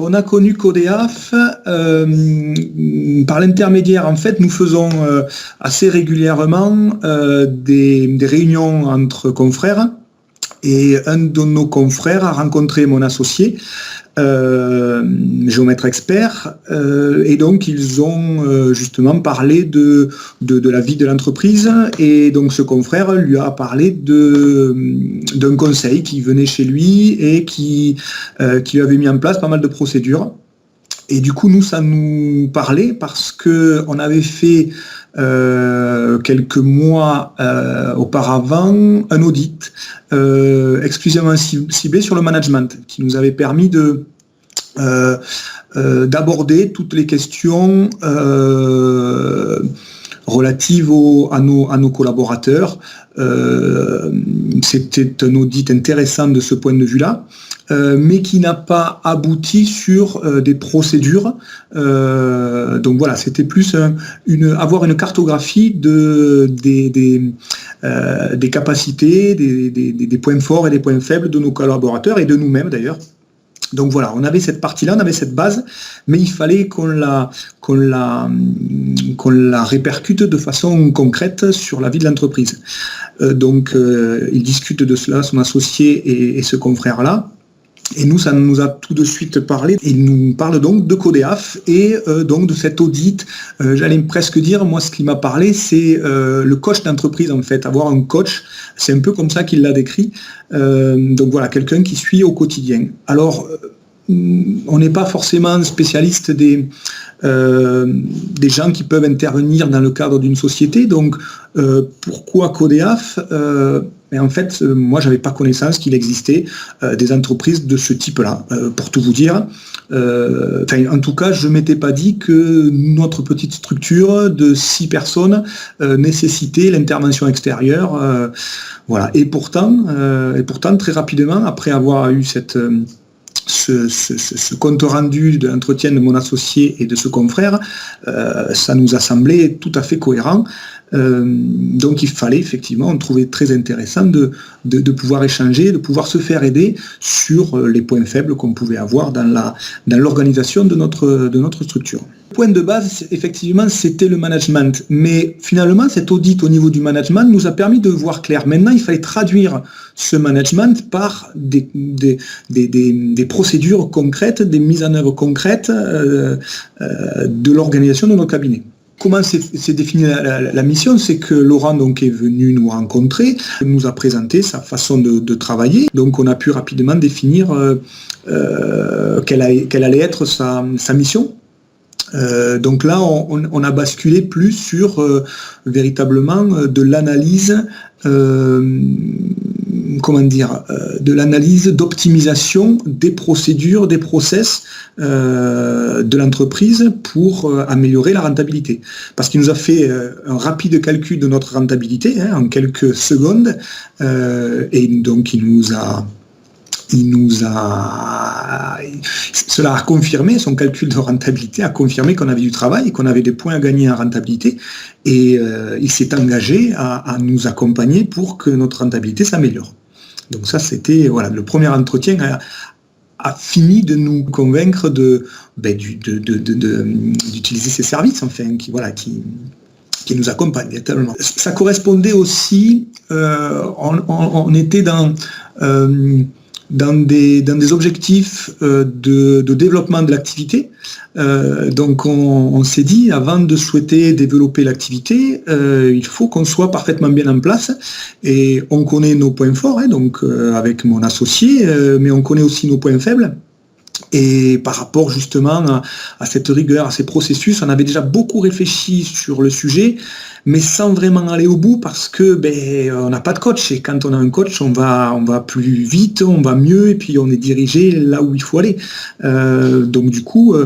on a connu Codéaf par l'intermédiaire, en fait, nous faisons assez régulièrement des réunions entre confrères, et un de nos confrères a rencontré mon associé, géomètre expert, et donc ils ont justement parlé de la vie de l'entreprise, et donc ce confrère lui a parlé d'un conseil qui venait chez lui et qui lui avait mis en place pas mal de procédures. Et du coup, nous, ça nous parlait parce qu'on avait fait quelques mois auparavant un audit exclusivement ciblé sur le management, qui nous avait permis d'aborder toutes les questions relatives à nos collaborateurs. C'était un audit intéressant de ce point de vue-là, mais qui n'a pas abouti sur des procédures. Donc voilà, c'était plus avoir une cartographie des capacités, des points forts et des points faibles de nos collaborateurs et de nous-mêmes d'ailleurs. Donc voilà, on avait cette partie-là, on avait cette base, mais il fallait qu'on la répercute de façon concrète sur la vie de l'entreprise. Donc il discute de cela, son associé et ce confrère-là. Et nous, ça nous a tout de suite parlé. Il nous parle donc de Codéaf et donc de cet audit. J'allais presque dire, moi, ce qui m'a parlé, c'est le coach d'entreprise, en fait. Avoir un coach, c'est un peu comme ça qu'il l'a décrit. Donc voilà, quelqu'un qui suit au quotidien. Alors, on n'est pas forcément spécialiste des gens qui peuvent intervenir dans le cadre d'une société. Donc, pourquoi Codéaf ? Mais en fait, moi, j'avais pas connaissance qu'il existait des entreprises de ce type-là. Pour tout vous dire, en tout cas, je m'étais pas dit que notre petite structure de 6 personnes nécessitait l'intervention extérieure. Voilà. Et pourtant, très rapidement, après avoir eu ce compte rendu de l'entretien de mon associé et de ce confrère, ça nous a semblé tout à fait cohérent. Donc il fallait effectivement, on trouvait très intéressant de pouvoir échanger, de pouvoir se faire aider sur les points faibles qu'on pouvait avoir dans l'organisation de notre structure. Le point de base, effectivement, c'était le management. Mais finalement, cet audit au niveau du management nous a permis de voir clair. Maintenant, il fallait traduire ce management par des procédures concrètes, des mises en œuvre concrètes de l'organisation de nos cabinets. Comment s'est définie la mission? C'est que Laurent donc, est venu nous rencontrer, nous a présenté sa façon de travailler. Donc on a pu rapidement définir quelle allait être sa mission. Donc là, on a basculé plus sur véritablement de l'analyse, de l'analyse d'optimisation des procédures, des process de l'entreprise pour améliorer la rentabilité. Parce qu'il nous a fait un rapide calcul de notre rentabilité en quelques secondes, et donc cela a confirmé, son calcul de rentabilité a confirmé qu'on avait du travail et qu'on avait des points à gagner en rentabilité, et il s'est engagé à nous accompagner pour que notre rentabilité s'améliore. Donc ça, c'était le premier entretien a fini de nous convaincre d'utiliser ces services, enfin, qui nous accompagnent véritablement. Ça correspondait aussi, on était dans des objectifs de développement de l'activité. Donc on s'est dit, avant de souhaiter développer l'activité, il faut qu'on soit parfaitement bien en place, et on connaît nos points forts, donc avec mon associé, mais on connaît aussi nos points faibles. Et par rapport justement à cette rigueur, à ces processus, on avait déjà beaucoup réfléchi sur le sujet, mais sans vraiment aller au bout, parce que on n'a pas de coach, et quand on a un coach, on va plus vite, on va mieux, et puis on est dirigé là où il faut aller. Donc du coup,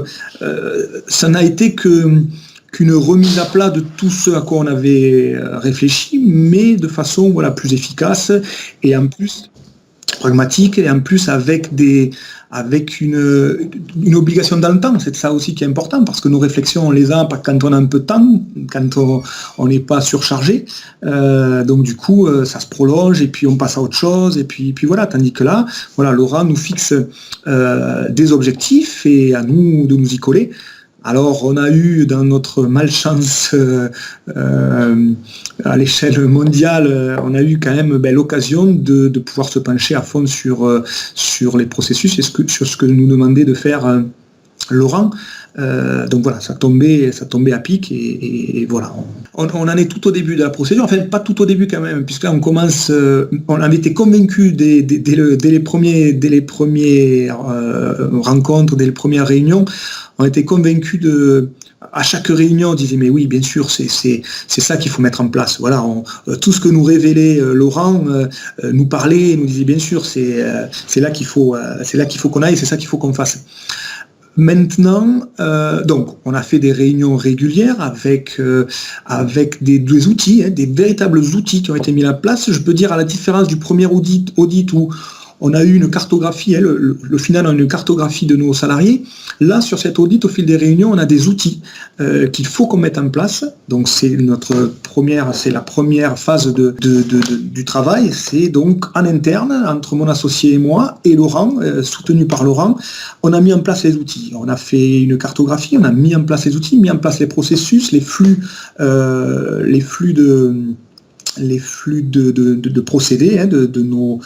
ça n'a été qu'une remise à plat de tout ce à quoi on avait réfléchi, mais de façon plus efficace, et en plus pragmatique, et en plus avec des avec une obligation dans le temps. C'est ça aussi qui est important, parce que nos réflexions, on les a pas quand on a un peu de temps, quand on n'est pas surchargé. Donc du coup, ça se prolonge et puis on passe à autre chose. Et puis voilà. Tandis que là, voilà, Laura nous fixe des objectifs et à nous de nous y coller. Alors, on a eu, dans notre malchance à l'échelle mondiale, on a eu quand même l'occasion de pouvoir se pencher à fond sur les processus et sur ce que nous demandait de faire Laurent. Donc voilà, ça tombait à pic et voilà. On en est tout au début de la procédure, enfin pas tout au début quand même, puisque là on commence, on avait été convaincus dès les premières rencontres, dès les premières réunions, on était convaincus à chaque réunion, on disait mais oui, bien sûr, c'est ça qu'il faut mettre en place. Voilà, tout ce que nous révélait Laurent nous parlait, nous disait bien sûr, c'est là qu'il faut qu'on aille, c'est ça qu'il faut qu'on fasse. Maintenant, donc, on a fait des réunions régulières avec des outils, des véritables outils qui ont été mis en place. Je peux dire, à la différence du premier audit où on a eu une cartographie, le final, on a une cartographie de nos salariés. Là, sur cet audit, au fil des réunions, on a des outils qu'il faut qu'on mette en place. Donc, c'est la première phase du travail. C'est donc en interne, entre mon associé et moi, et Laurent, soutenu par Laurent, on a mis en place les outils. On a fait une cartographie, on a mis en place les outils, mis en place les processus, les flux de procédés, de nos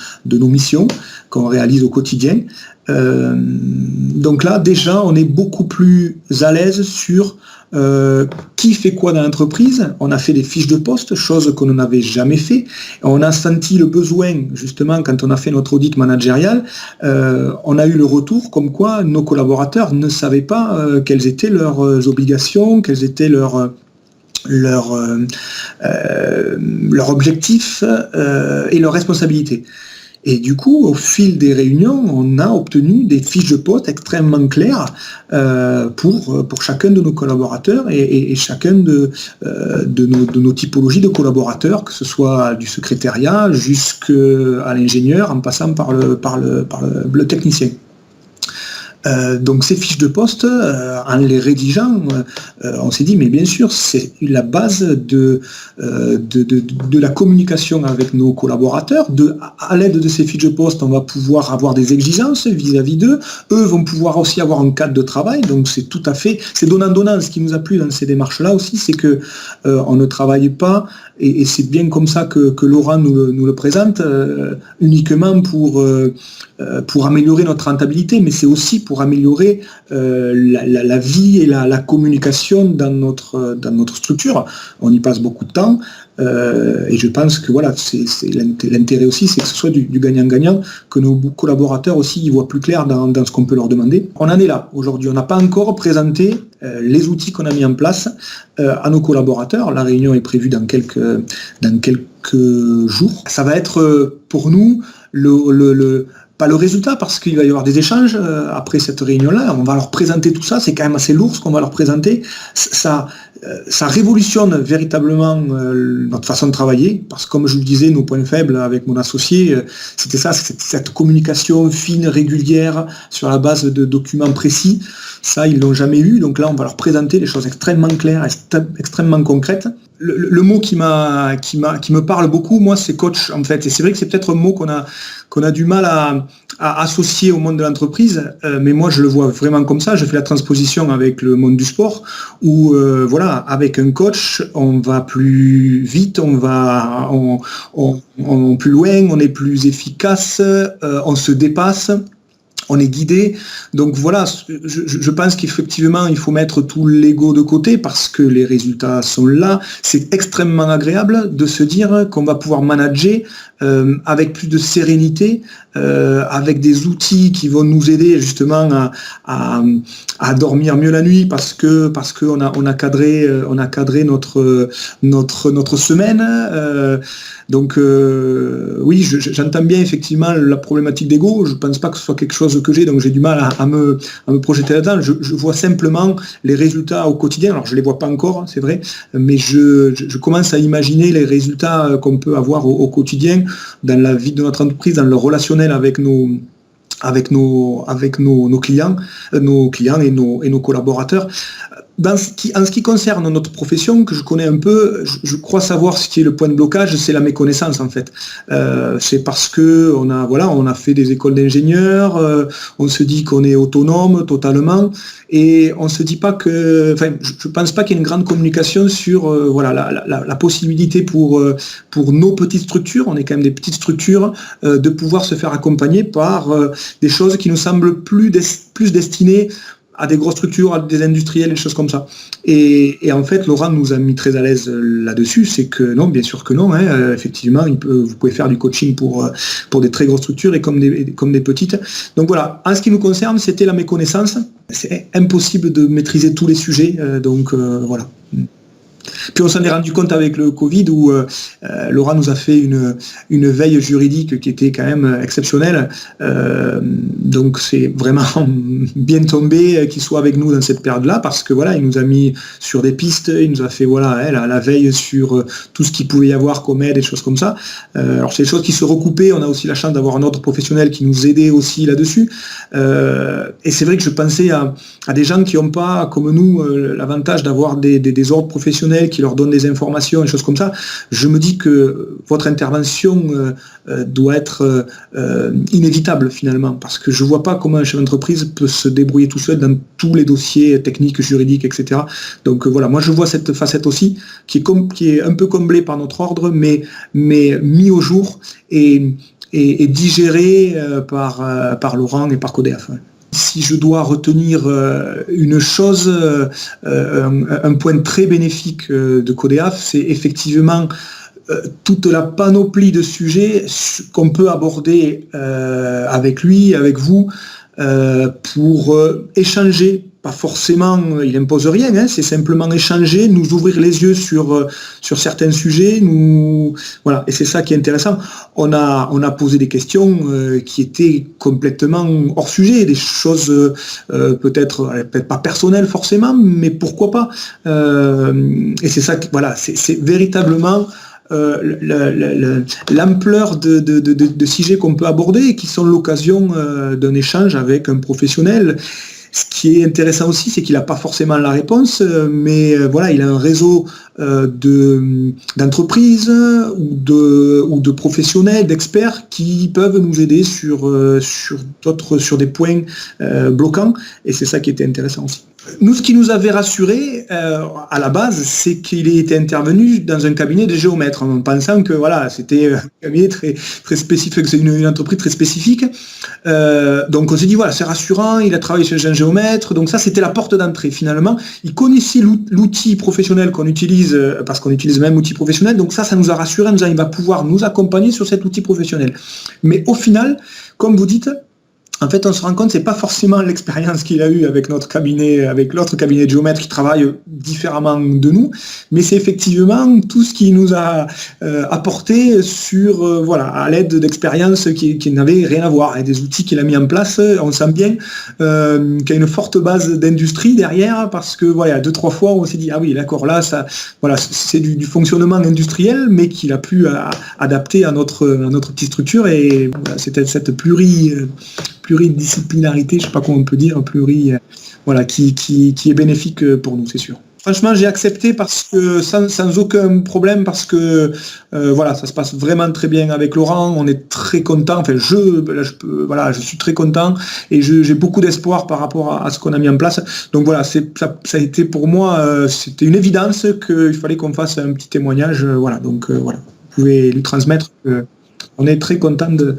missions qu'on réalise au quotidien. Donc là, déjà, on est beaucoup plus à l'aise sur qui fait quoi dans l'entreprise. On a fait des fiches de poste, chose qu'on n'avait jamais fait. On a senti le besoin, justement, quand on a fait notre audit managérial, on a eu le retour comme quoi nos collaborateurs ne savaient pas quelles étaient leurs obligations, quelles étaient leurs objectifs et leurs responsabilités. Et du coup, au fil des réunions, on a obtenu des fiches de poste extrêmement claires pour chacun de nos collaborateurs et chacun de nos typologies de collaborateurs, que ce soit du secrétariat jusqu'à l'ingénieur, en passant par le technicien. Donc ces fiches de poste, en les rédigeant, on s'est dit mais bien sûr c'est la base de la communication avec nos collaborateurs. À l'aide de ces fiches de poste, on va pouvoir avoir des exigences vis-à-vis d'eux. Eux vont pouvoir aussi avoir un cadre de travail. Donc c'est tout à fait, c'est donnant-donnant. Ce qui nous a plu dans ces démarches-là aussi, c'est que on ne travaille pas, et c'est bien comme ça que Laurent nous le présente, uniquement pour améliorer notre rentabilité, mais c'est aussi pour améliorer la vie et la communication dans notre structure. On y passe beaucoup de temps, et je pense que voilà, c'est l'intérêt aussi, c'est que ce soit du gagnant-gagnant, que nos collaborateurs aussi y voient plus clair dans ce qu'on peut leur demander. On en est là aujourd'hui, on n'a pas encore présenté les outils qu'on a mis en place à nos collaborateurs. La réunion est prévue dans quelques jours. Ça va être pour nous pas le résultat, parce qu'il va y avoir des échanges après cette réunion-là. On va leur présenter tout ça, c'est quand même assez lourd ce qu'on va leur présenter. Ça révolutionne véritablement notre façon de travailler, parce que comme je le disais, nos points faibles avec mon associé, c'était ça, cette communication fine, régulière, sur la base de documents précis. Ça, ils l'ont jamais eu, donc là, on va leur présenter des choses extrêmement claires, extrêmement concrètes. Le mot qui me parle beaucoup, moi, c'est coach, en fait. Et c'est vrai que c'est peut-être un mot qu'on a du mal à associer au monde de l'entreprise, mais moi, je le vois vraiment comme ça. Je fais la transposition avec le monde du sport, où, voilà, avec un coach, on va plus vite, on va plus loin, on est plus efficace, on se dépasse. On est guidé, donc voilà, je pense qu'effectivement il faut mettre tout l'ego de côté parce que les résultats sont là. C'est extrêmement agréable de se dire qu'on va pouvoir manager avec plus de sérénité, avec des outils qui vont nous aider justement à dormir mieux la nuit parce que on a cadré notre semaine. Donc oui, j'entends bien effectivement la problématique d'ego. Je pense pas que ce soit quelque chose que j'ai, donc j'ai du mal à me projeter là-dedans. Je vois simplement les résultats au quotidien. Alors je les vois pas encore, c'est vrai, mais je commence à imaginer les résultats qu'on peut avoir au quotidien dans la vie de notre entreprise, dans le relationnel avec nos nos clients, et nos collaborateurs. En ce qui concerne notre profession, que je connais un peu, je crois savoir ce qui est le point de blocage, c'est la méconnaissance en fait. C'est parce que on a fait des écoles d'ingénieurs, on se dit qu'on est autonome totalement, et on se dit pas que, je pense pas qu'il y ait une grande communication sur la possibilité pour nos petites structures, on est quand même des petites structures, de pouvoir se faire accompagner par des choses qui nous semblent plus destinées à des grosses structures, à des industriels, des choses comme ça. Et en fait, Laurent nous a mis très à l'aise là-dessus, c'est que non, bien sûr que non, effectivement, vous pouvez faire du coaching pour des très grosses structures et comme des petites. Donc voilà, en ce qui nous concerne, c'était la méconnaissance. C'est impossible de maîtriser tous les sujets, voilà. Puis on s'en est rendu compte avec le Covid où Laura nous a fait une veille juridique qui était quand même exceptionnelle. Donc c'est vraiment bien tombé qu'il soit avec nous dans cette période-là parce que voilà, il nous a mis sur des pistes, il nous a fait la veille sur tout ce qu'il pouvait y avoir comme aide et des choses comme ça. Alors c'est des choses qui se recoupaient. On a aussi la chance d'avoir un autre professionnel qui nous aidait aussi là-dessus. Et c'est vrai que je pensais à des gens qui n'ont pas, comme nous, l'avantage d'avoir des ordres professionnels qui leur donnent des informations et choses comme ça. Je me dis que votre intervention doit être inévitable finalement, parce que je ne vois pas comment un chef d'entreprise peut se débrouiller tout seul dans tous les dossiers techniques, juridiques, etc. Donc voilà, moi je vois cette facette aussi qui est un peu comblée par notre ordre, mais mis au jour et digérée par Laurent et par Codéaf. Si je dois retenir une chose, un point très bénéfique de Codéaf, c'est effectivement toute la panoplie de sujets qu'on peut aborder avec lui, avec vous, pour échanger. Pas forcément, il impose rien, c'est simplement échanger, nous ouvrir les yeux sur certains sujets, voilà, et c'est ça qui est intéressant. On a posé des questions qui étaient complètement hors sujet, des choses peut-être pas personnelles forcément, mais pourquoi pas. Et c'est ça, voilà, c'est véritablement l'ampleur de sujets qu'on peut aborder et qui sont l'occasion d'un échange avec un professionnel. Ce qui est intéressant aussi, c'est qu'il n'a pas forcément la réponse, mais voilà, il a un réseau d'entreprises ou de professionnels, d'experts qui peuvent nous aider sur des points bloquants, et c'est ça qui était intéressant aussi. Nous, ce qui nous avait rassuré à la base, c'est qu'il était intervenu dans un cabinet de géomètres, en pensant que voilà, c'était un cabinet très, très spécifique, c'est une entreprise très spécifique. Donc on s'est dit voilà, c'est rassurant, il a travaillé chez un géomètre, donc ça c'était la porte d'entrée finalement. Il connaissait l'outil professionnel qu'on utilise, parce qu'on utilise le même outil professionnel, donc ça nous a rassuré, il va pouvoir nous accompagner sur cet outil professionnel. Mais au final, comme vous dites, en fait, on se rend compte que ce n'est pas forcément l'expérience qu'il a eue avec l'autre cabinet de géomètres qui travaille différemment de nous, mais c'est effectivement tout ce qu'il nous a apporté à l'aide d'expériences qui n'avaient rien à voir, et des outils qu'il a mis en place. On sent bien qu'il y a une forte base d'industrie derrière, parce que voilà, 2-3 fois on s'est dit ah oui, d'accord, là ça, voilà, c'est du fonctionnement industriel, mais qu'il a pu adapter à notre petite structure, et voilà, c'était cette pluridisciplinarité, je ne sais pas comment on peut dire, qui est bénéfique pour nous, c'est sûr. Franchement, j'ai accepté parce que sans aucun problème, parce que ça se passe vraiment très bien avec Laurent, on est très content. Enfin, je suis très content et j'ai beaucoup d'espoir par rapport à ce qu'on a mis en place. Donc voilà, ça a été pour moi, c'était une évidence qu'il fallait qu'on fasse un petit témoignage. Vous pouvez lui transmettre que on est très content de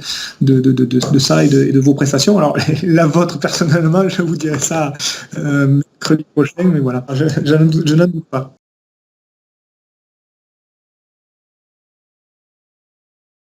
ça et de vos prestations. Alors, la vôtre, personnellement, je vous dirai ça mercredi prochain, mais voilà, je n'en doute pas.